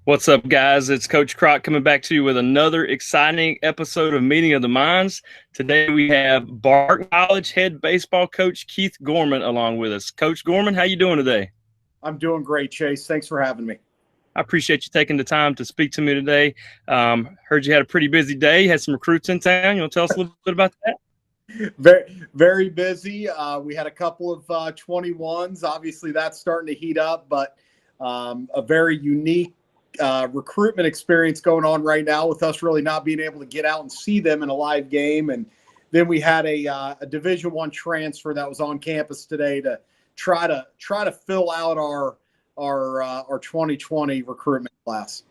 What's up, guys? It's Coach Croc coming back to you with another exciting episode of Meeting of the Minds. Today we have Barton College head baseball coach Keith Gorman along with us. Coach Gorman, how you doing today? I'm doing great, Chase. Thanks for having me. I appreciate you taking the time to speak to me today. Heard you had a pretty busy day. You had some recruits in town. You want to tell us a little bit about that? Very, very busy. We had a couple of 21s. Obviously, that's starting to heat up, but a very unique recruitment experience going on right now with us really not being able to get out and see them in a live game. And then we had a Division I transfer that was on campus today to try to fill out our 2020 recruitment class.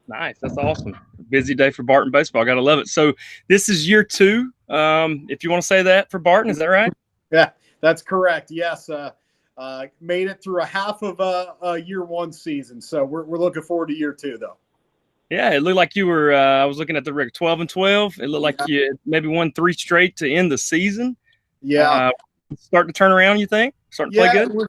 Nice. That's awesome. Busy day for Barton baseball. Got to love it. So this is year two, if you want to say that, for Barton. Is that right? Yeah, that's correct. Yes. Made it through a half of a year one season. So we're looking forward to year two, though. Yeah, it looked like you were I was looking at the record 12-12. It looked like you maybe won 3 straight to end the season. Yeah. Starting to turn around, you think? Starting to play good?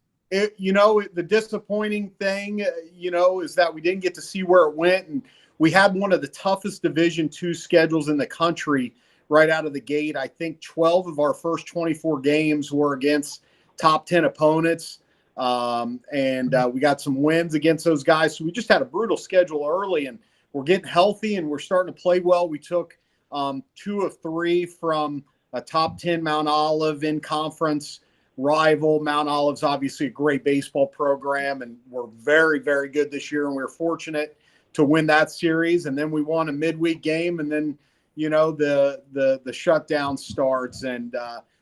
The disappointing thing, is that we didn't get to see where it went. And we had one of the toughest Division II schedules in the country right out of the gate. I think 12 of our first 24 games were against top 10 opponents. We got some wins against those guys. So we just had a brutal schedule early, and we're getting healthy and we're starting to play well. We took 2 of 3 from a top 10 Mount Olive in conference rival. Mount Olive's obviously a great baseball program, and we're very, very good this year. And we were fortunate to win that series. And then we won a midweek game, and then, the shutdown starts. And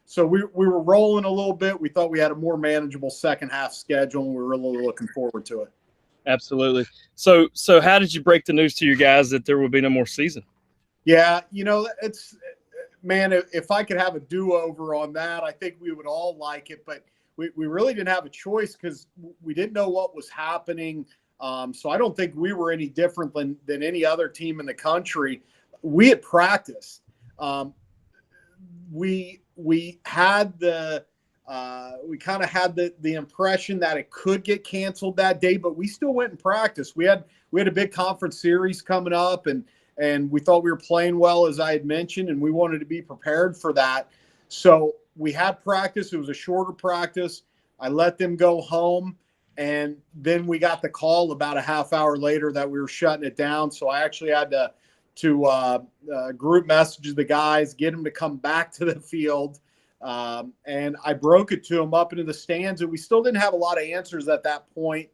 so we were rolling a little bit. We thought we had a more manageable second half schedule, and we were really looking forward to it. Absolutely. So how did you break the news to your guys that there will be no more season? Yeah, man, if I could have a do-over on that, I think we would all like it. But we really didn't have a choice because we didn't know what was happening. So I don't think we were any different than any other team in the country. We had practiced. We had we kind of had the impression that it could get canceled that day, but we still went and practiced. We had a big conference series coming up, and we thought we were playing well, as I had mentioned, and we wanted to be prepared for that. So we had practice. It was a shorter practice. I let them go home, and then we got the call about a half hour later that we were shutting it down. So I actually had to group message the guys, get them to come back to the field. And I broke it to them up into the stands, and we still didn't have a lot of answers at that point.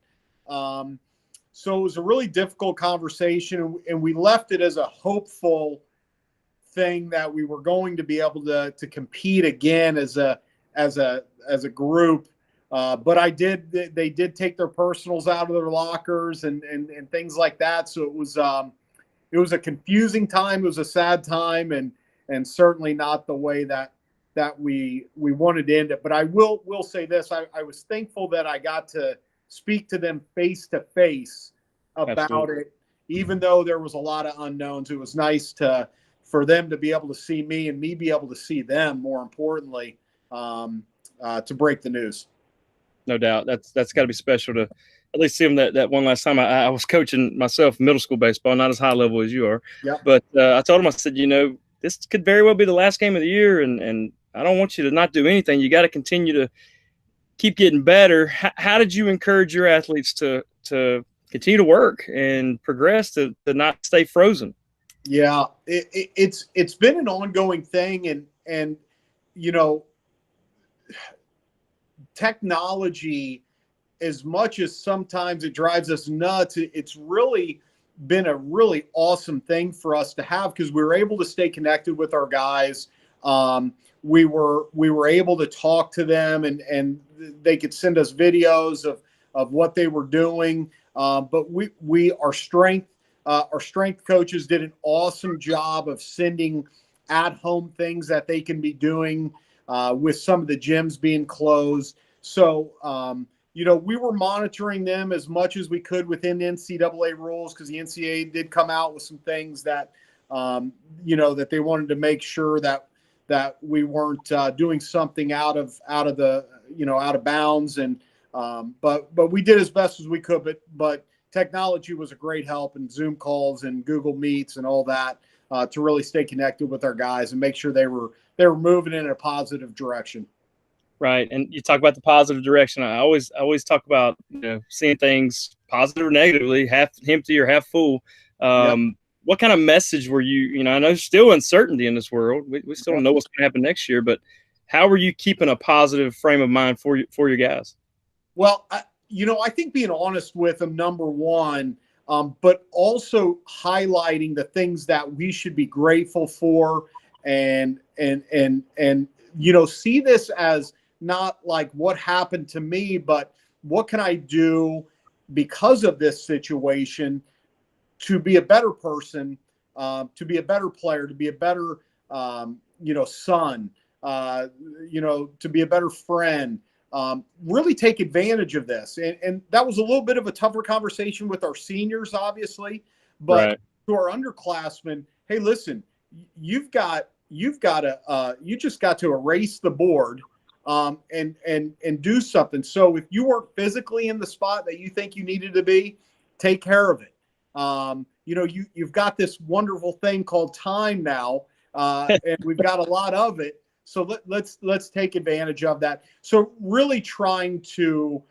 So it was a really difficult conversation, and we left it as a hopeful thing that we were going to be able to compete again as a group. But they did take their personals out of their lockers and things like that. So it was a confusing time. It was a sad time, and certainly not the way that we wanted to end it. But I will say this: I was thankful that I got to speak to them face to face about Absolutely. it, even though there was a lot of unknowns. It was nice for them to be able to see me and me be able to see them, more importantly, to break the news. No doubt. That's got to be special to at least see them that one last time. I was coaching myself middle school baseball, not as high level as you are. Yep. But I told him, I said, this could very well be the last game of the year, and I don't want you to not do anything. You got to continue to keep getting better. How did you encourage your athletes to continue to work and progress, to not stay frozen? Yeah, it's been an ongoing thing, and technology, as much as sometimes it drives us nuts, it's really been a really awesome thing for us to have, because we were able to stay connected with our guys. We were able to talk to them, and they could send us videos of what they were doing. But our strength coaches did an awesome job of sending at-home things that they can be doing with some of the gyms being closed. So, we were monitoring them as much as we could within the NCAA rules, because the NCAA did come out with some things that, that they wanted to make sure that we weren't doing something out of bounds. And but we did as best as we could. But technology was a great help, and Zoom calls and Google Meets and all that to really stay connected with our guys and make sure they were moving in a positive direction. Right, and you talk about the positive direction. I always talk about seeing things positive or negatively, half empty or half full. Yep. What kind of message were you? I know there's still uncertainty in this world. We still don't know what's going to happen next year, but how are you keeping a positive frame of mind for your guys? Well, I think being honest with them, number one, but also highlighting the things that we should be grateful for, and see this as not like what happened to me, but what can I do because of this situation to be a better person, to be a better player, to be a better, son, to be a better friend, really take advantage of this. And that was a little bit of a tougher conversation with our seniors, obviously, but Right. to our underclassmen, hey, listen, you just got to erase the board and do something. So if you weren't physically in the spot that you think you needed to be, take care of it. You've got this wonderful thing called time now, and we've got a lot of it. So let's take advantage of that. So really trying to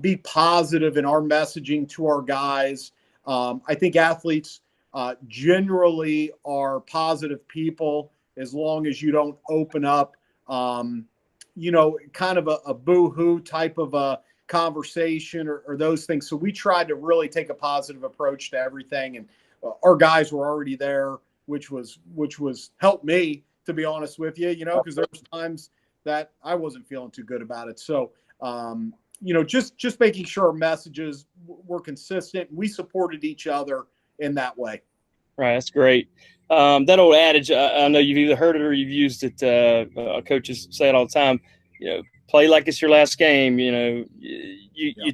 be positive in our messaging to our guys. I think athletes generally are positive people as long as you don't open up, kind of a boo-hoo type of a conversation or those things. So we tried to really take a positive approach to everything, and our guys were already there, which was helped me, to be honest with you, because there was times that I wasn't feeling too good about it. So, just making sure our messages were consistent. We supported each other in that way. Right, that's great. That old adage, I know you've either heard it or you've used it. Coaches say it all the time. Play like it's your last game. You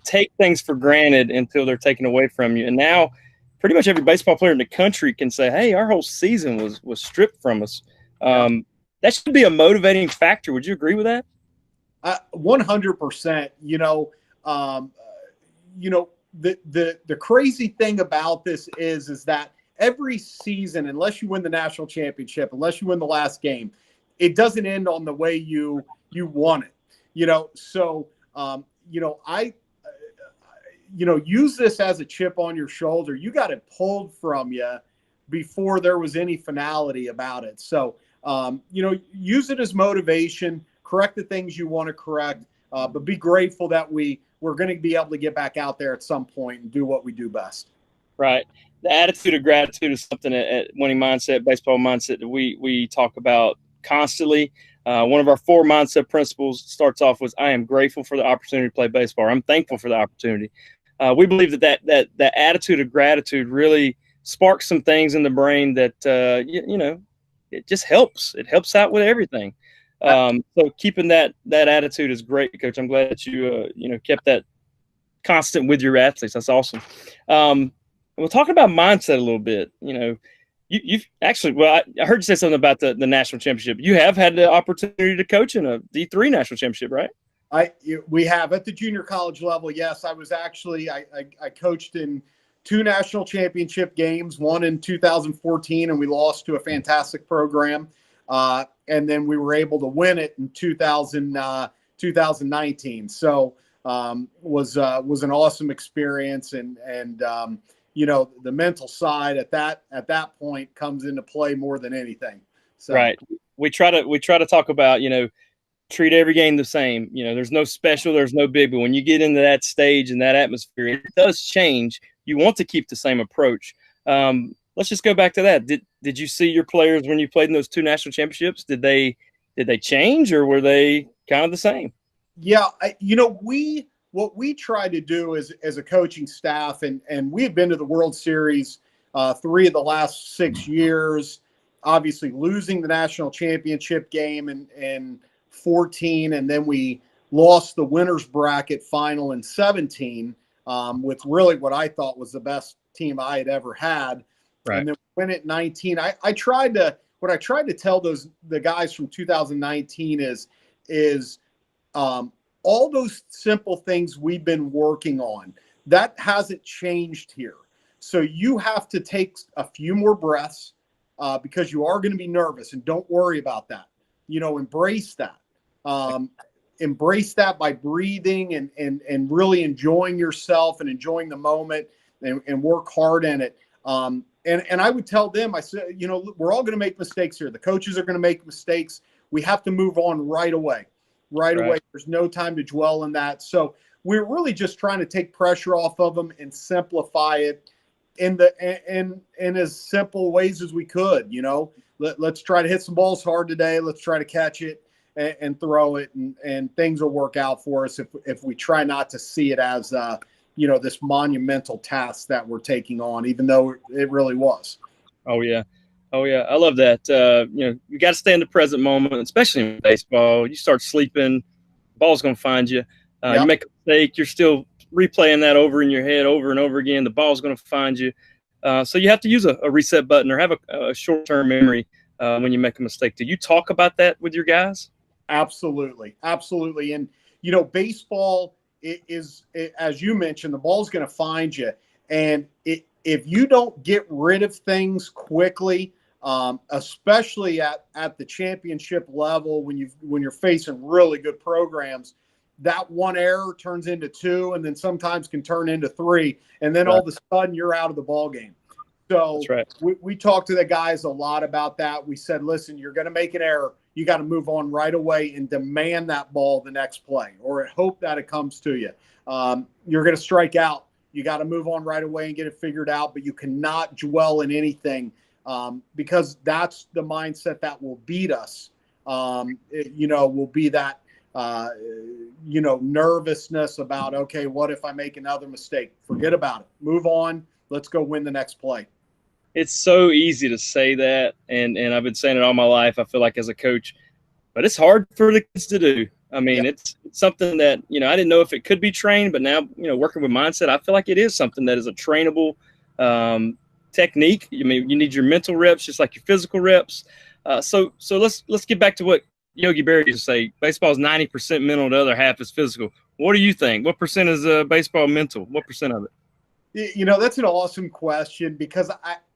take things for granted until they're taken away from you. And now, pretty much every baseball player in the country can say, "Hey, our whole season was stripped from us." That should be a motivating factor. Would you agree with that? 100%. The crazy thing about this is that every season, unless you win the national championship, unless you win the last game, it doesn't end on the way you want it. So I use this as a chip on your shoulder. You got it pulled from you before there was any finality about it. So use it as motivation, correct the things you want to correct, but be grateful that we're going to be able to get back out there at some point and do what we do best. Right. The attitude of gratitude is something at Winning Mindset, baseball mindset, that we talk about constantly. One of our 4 mindset principles starts off with, I am grateful for the opportunity to play baseball. I'm thankful for the opportunity. We believe that attitude of gratitude really sparks some things in the brain that, it just helps. It helps out with everything. So keeping that attitude is great, Coach. I'm glad that you, kept that constant with your athletes. That's awesome. We'll talk about mindset a little bit. You've actually, I heard you say something about the national championship. You have had the opportunity to coach in a D3 national championship, right? We have at the junior college level. Yes, I was actually, I coached in 2 national championship games, one in 2014, and we lost to a fantastic program. And then we were able to win it in 2019. So was an awesome experience, and the mental side at that point comes into play more than anything. So. Right. We try to talk about, treat every game the same. There's no special, there's no big, but when you get into that stage and that atmosphere, it does change. You want to keep the same approach. Let's just go back to that. Did you see your players when you played in those 2 national championships? Did they change, or were they kind of the same? Yeah. What we try to do as a coaching staff, and we have been to the World Series 3 of the last 6 years, obviously losing the national championship game in 14, and then we lost the winner's bracket final in 17 with really what I thought was the best team I had ever had. Right. And then win it 19. What I tried to tell the guys from 2019 is all those simple things we've been working on, That hasn't changed here. So you have to take a few more breaths because you are going to be nervous, and don't worry about that. Embrace that. Embrace that by breathing and really enjoying yourself and enjoying the moment and work hard in it. And I would tell them, I said, we're all going to make mistakes here. The coaches are going to make mistakes. We have to move on right away. Right away. There's no time to dwell in that. So we're really just trying to take pressure off of them and simplify it in as simple ways as we could. Let's try to hit some balls hard today. Let's try to catch it and throw it, and things will work out for us if we try not to see it as this monumental task that we're taking on, even though it really was. Oh yeah. I love that. You got to stay in the present moment, especially in baseball. You start sleeping, the ball's going to find you. Yep. You make a mistake, you're still replaying that over in your head over and over again. The ball's going to find you. So you have to use a reset button or have a short-term memory when you make a mistake. Do you talk about that with your guys? Absolutely. And, baseball is, as you mentioned, the ball's going to find you. And if you don't get rid of things quickly, especially at the championship level, when you're facing really good programs, that one error turns into two, and then sometimes can turn into three, and then all of a sudden you're out of the ball game. So we talked to the guys a lot about that. We said, listen, you're going to make an error. You got to move on right away and demand that ball the next play, or hope that it comes to you. You're going to strike out. You got to move on right away and get it figured out, but you cannot dwell in anything because that's the mindset that will beat us. Will be that, nervousness about, okay, what if I make another mistake? Forget about it. Move on. Let's go win the next play. It's so easy to say that, and I've been saying it all my life, I feel like, as a coach, but it's hard for the kids to do. I mean, it's something that, I didn't know if it could be trained, but now, working with mindset, I feel like it is something that is a trainable technique. I mean, you need your mental reps just like your physical reps. So let's get back to what Yogi Berra used to say. Baseball is 90% mental, the other half is physical. What do you think? What percent is baseball mental? What percent of it? That's an awesome question, because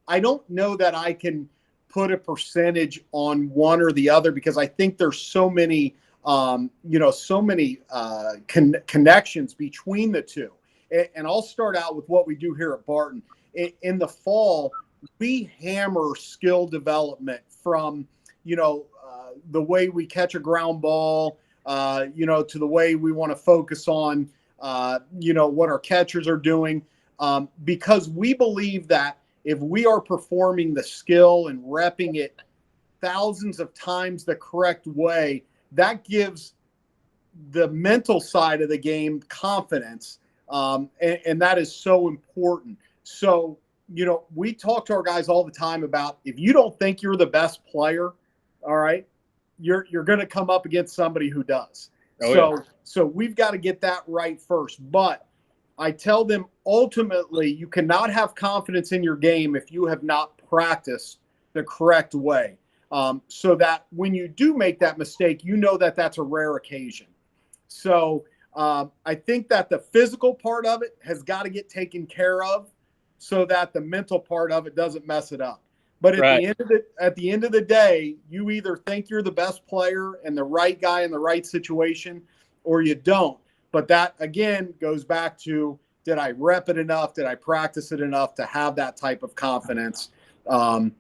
I don't know that I can put a percentage on one or the other, because I think there's so many connections between the two. And I'll start out with what we do here at Barton. In the fall, we hammer skill development from, the way we catch a ground ball, to the way we want to focus on, what our catchers are doing. Because we believe that if we are performing the skill and repping it thousands of times the correct way, that gives the mental side of the game confidence. And that is so important. So, we talk to our guys all the time about, if you don't think you're the best player, all right, you're going to come up against somebody who does. So we've got to get that right first. But I tell them, ultimately, you cannot have confidence in your game if you have not practiced the correct way. So that when you do make that mistake, that that's a rare occasion. So I think that the physical part of it has got to get taken care of so that the mental part of it doesn't mess it up. But at the end of the day, you either think you're the best player and the right guy in the right situation, or you don't. But that, again, goes back to, did I rep it enough? Did I practice it enough to have that type of confidence, in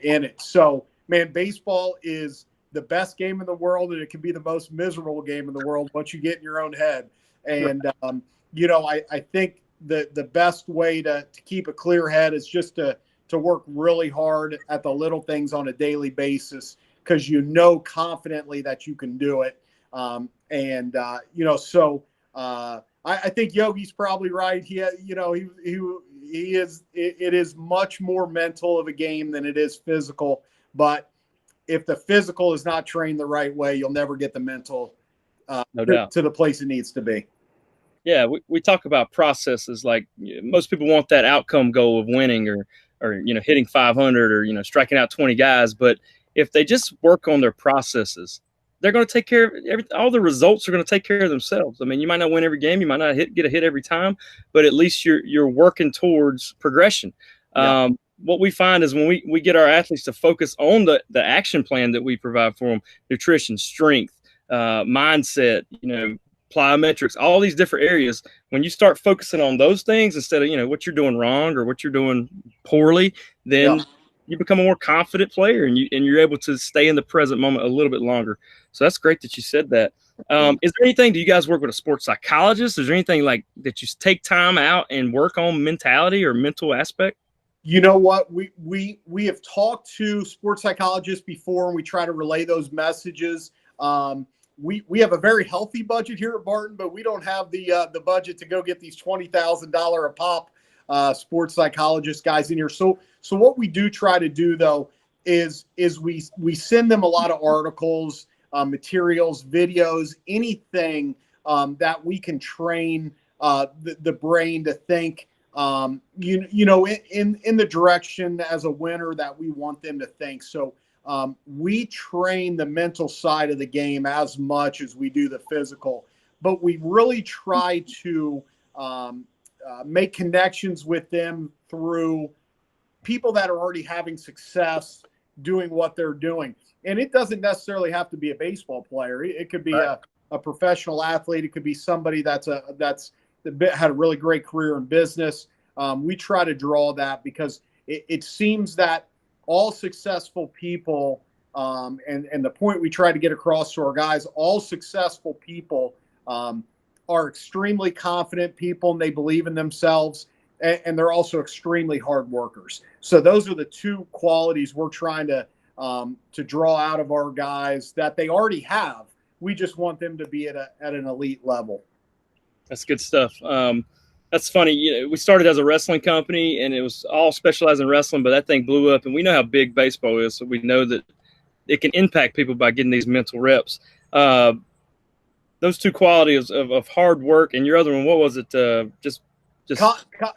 it? So, man, baseball is the best game in the world, and it can be the most miserable game in the world once you get in your own head. And, I think the best way to keep a clear head is just to work really hard at the little things on a daily basis, because confidently that you can do it. I think Yogi's probably right. It is much more mental of a game than it is physical. But if the physical is not trained the right way, you'll never get the mental No doubt. to the place it needs to be. Yeah, we talk about processes. Like, most people want that outcome goal of winning or hitting 500 or striking out 20 guys. But if they just work on their processes, they're going to take care of all the results are going to take care of themselves. I mean, you might not win every game, you might not get a hit every time, but at least you're working towards progression. Yeah. What we find is when we get our athletes to focus on the action plan that we provide for them, nutrition, strength, mindset, plyometrics, all these different areas. When you start focusing on those things instead of what you're doing wrong or what you're doing poorly, then Yeah. you become a more confident player, and you're able to stay in the present moment a little bit longer. So that's great that you said that. Is there anything? Do you guys work with a sports psychologist? Is there anything like that you take time out and work on mentality or mental aspect? You know what? We have talked to sports psychologists before, and we try to relay those messages. We have a very healthy budget here at Barton, but we don't have the budget to go get these $20,000 a pop sports psychologist guys in here. So what we do try to do though is we send them a lot of articles, materials, videos, anything that we can train the brain to think in the direction as a winner that we want them to think. So we train the mental side of the game as much as we do the physical, but we really try to make connections with them through people that are already having success doing what they're doing. And it doesn't necessarily have to be a baseball player. It could be Right. a professional athlete. It could be somebody that's had a really great career in business. We try to draw that because it seems that all successful people, and the point we try to get across to our guys, all successful people are extremely confident people, and they believe in themselves, and they're also extremely hard workers. So those are the two qualities we're trying to draw out of our guys that they already have. We just want them to be at an elite level. That's good stuff. That's funny. We started as a wrestling company, and it was all specialized in wrestling, but that thing blew up, and we know how big baseball is, so we know that it can impact people by getting these mental reps. Those two qualities of hard work, and your other one, what was it? Just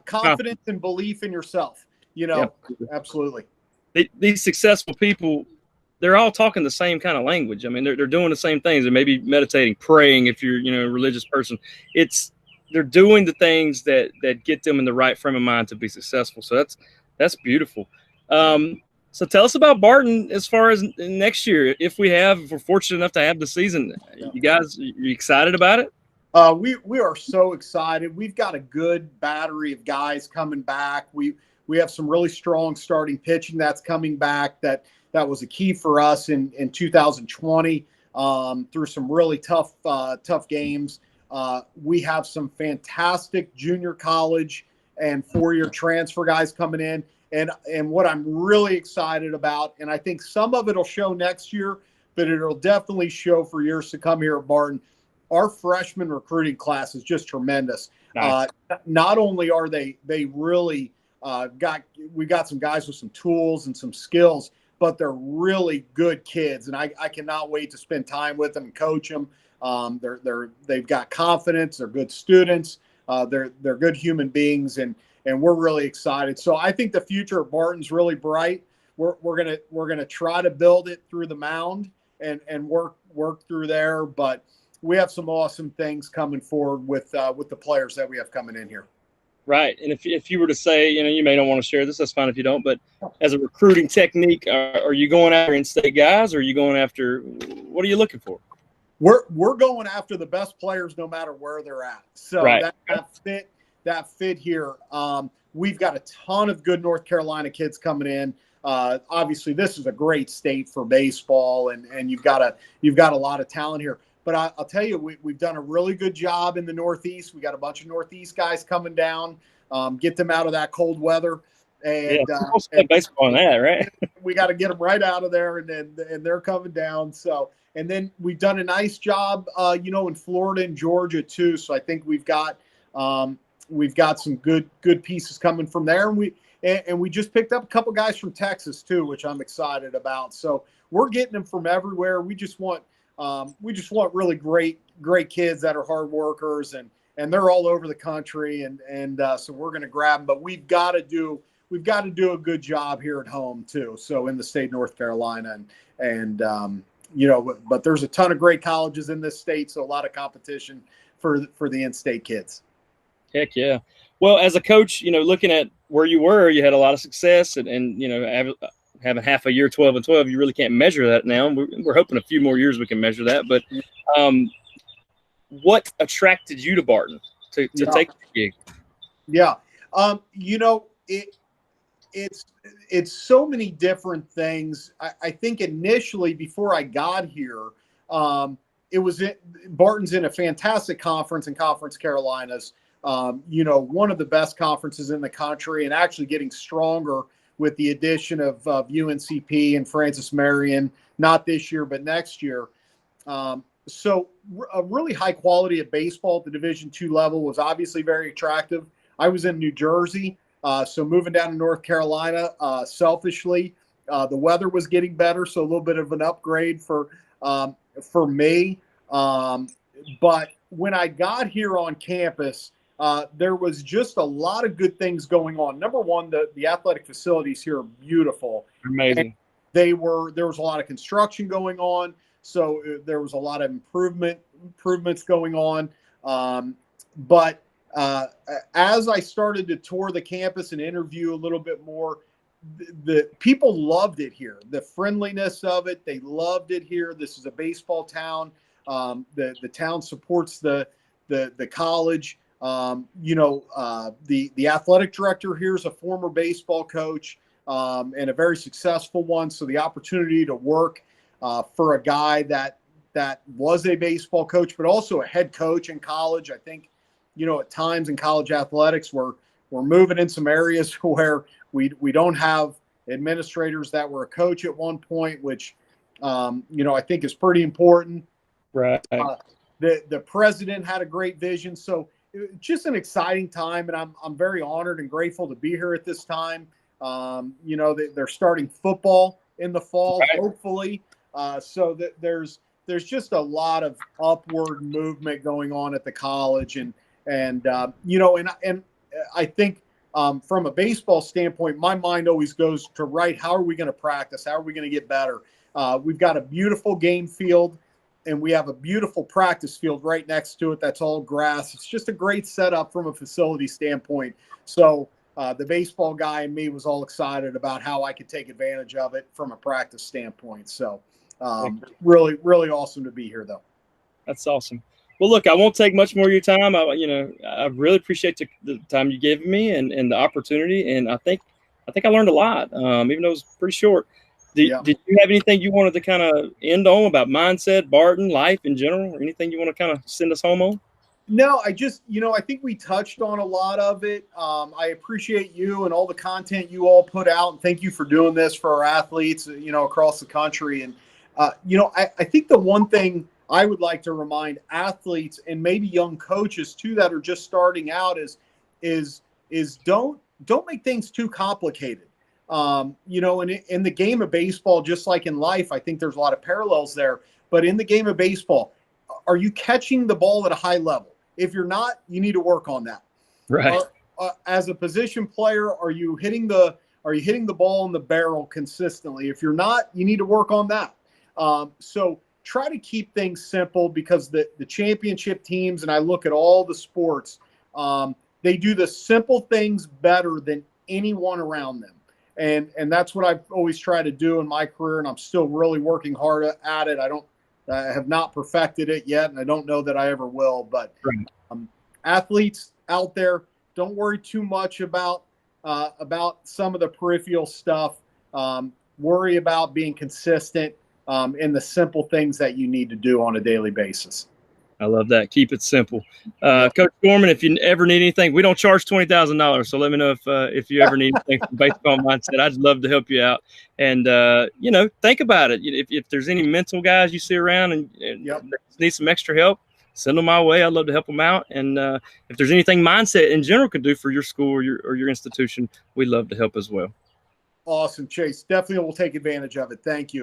Confidence and belief in yourself. Yeah. Absolutely. These successful people, they're all talking the same kind of language. I mean, they're doing the same things. They may be meditating, praying if you're a religious person. They're doing the things that get them in the right frame of mind to be successful. So that's beautiful. So tell us about Barton as far as next year. If we're fortunate enough to have the season, you guys, are you excited about it? We are so excited. We've got a good battery of guys coming back. We have some really strong starting pitching that's coming back. That was a key for us in 2020 through some really tough games. We have some fantastic junior college and four-year transfer guys coming in. And what I'm really excited about, and I think some of it will show next year, but it'll definitely show for years to come here at Barton. Our freshman recruiting class is just tremendous. Nice. Not only are they really we got some guys with some tools and some skills, but they're really good kids, and I cannot wait to spend time with them and coach them. They've got confidence. They're good students. They're good human beings, and we're really excited. So I think the future of Barton's really bright. We're gonna try to build it through the mound and work through there, but we have some awesome things coming forward with the players that we have coming in here. Right. And if you were to say, you may not want to share this, that's fine if you don't, but as a recruiting technique, are you going after in-state guys, or are you going after, what are you looking for? We're going after the best players no matter where they're at. So right. that fit here. We've got a ton of good North Carolina kids coming in. Obviously this is a great state for baseball, and you've got a lot of talent here. But I'll tell you, we've done a really good job in the Northeast. We got a bunch of Northeast guys coming down, get them out of that cold weather. And, baseball on that, right? We got to get them right out of there, and they're coming down. So, and then we've done a nice job, in Florida and Georgia too. So I think we've got some good pieces coming from there. And we just picked up a couple guys from Texas too, which I'm excited about. So we're getting them from everywhere. We just want really great kids that are hard workers, and they're all over the country. And so we're going to grab them, but we've got to do a good job here at home too. So in the state of North Carolina, and but there's a ton of great colleges in this state, so a lot of competition for the in-state kids. Heck yeah. Well, as a coach, looking at where you were, you had a lot of success, and having half a year, 12-12, you really can't measure that now. We're hoping a few more years we can measure that. But what attracted you to Barton to take the gig? Yeah. It's so many different things. I think initially before I got here, Barton's in a fantastic conference in Conference Carolinas. One of the best conferences in the country, and actually getting stronger with the addition of UNCP and Francis Marion, not this year, but next year. So a really high quality of baseball at the Division II level was obviously very attractive. I was in New Jersey. So moving down to North Carolina, selfishly, the weather was getting better, so a little bit of an upgrade for me. But when I got here on campus, there was just a lot of good things going on. Number one, the athletic facilities here are beautiful. Amazing. There was a lot of construction going on, so there was a lot of improvements going on. But as I started to tour the campus and interview a little bit more, the people loved it here. The friendliness of it, they loved it here. This is a baseball town. The town supports the college. The athletic director here is a former baseball coach and a very successful one. So the opportunity to work for a guy that was a baseball coach, but also a head coach in college, I think. At times in college athletics, we're moving in some areas where we don't have administrators that were a coach at one point, which, I think is pretty important. Right. The president had a great vision. So just an exciting time. And I'm very honored and grateful to be here at this time. They're starting football in the fall, right, hopefully. So that there's just a lot of upward movement going on at the college. And I think from a baseball standpoint, my mind always goes to, right, how are we going to practice? How are we going to get better? We've got a beautiful game field, and we have a beautiful practice field right next to it that's all grass. It's just a great setup from a facility standpoint. So the baseball guy in me was all excited about how I could take advantage of it from a practice standpoint. So really, really awesome to be here, though. That's awesome. Well, look, I won't take much more of your time. I really appreciate the time you gave me and the opportunity. And I think I learned a lot, even though it was pretty short. Did you have anything you wanted to kind of end on about mindset, Barton, life in general, or anything you want to kind of send us home on? No, I think we touched on a lot of it. I appreciate you and all the content you all put out. And thank you for doing this for our athletes, across the country. And, I think the one thing I would like to remind athletes and maybe young coaches too that are just starting out is don't make things too complicated. And in the game of baseball, just like in life, I think there's a lot of parallels there. But in the game of baseball, are you catching the ball at a high level? If you're not, you need to work on that. Right. As a position player, are you hitting the ball in the barrel consistently? If you're not, you need to work on that. So try to keep things simple, because the championship teams, and I look at all the sports, they do the simple things better than anyone around them. And that's what I've always tried to do in my career, and I'm still really working hard at it. I have not perfected it yet, and I don't know that I ever will. But athletes out there, don't worry too much about some of the peripheral stuff. Worry about being consistent in the simple things that you need to do on a daily basis. I love that. Keep it simple. Coach Gorman, if you ever need anything, we don't charge $20,000. So let me know if you ever need anything from baseball mindset. I'd love to help you out. And, think about it. If there's any mental guys you see around and need some extra help, send them my way. I'd love to help them out. And if there's anything mindset in general could do for your school or your institution, we'd love to help as well. Awesome, Chase. Definitely will take advantage of it. Thank you.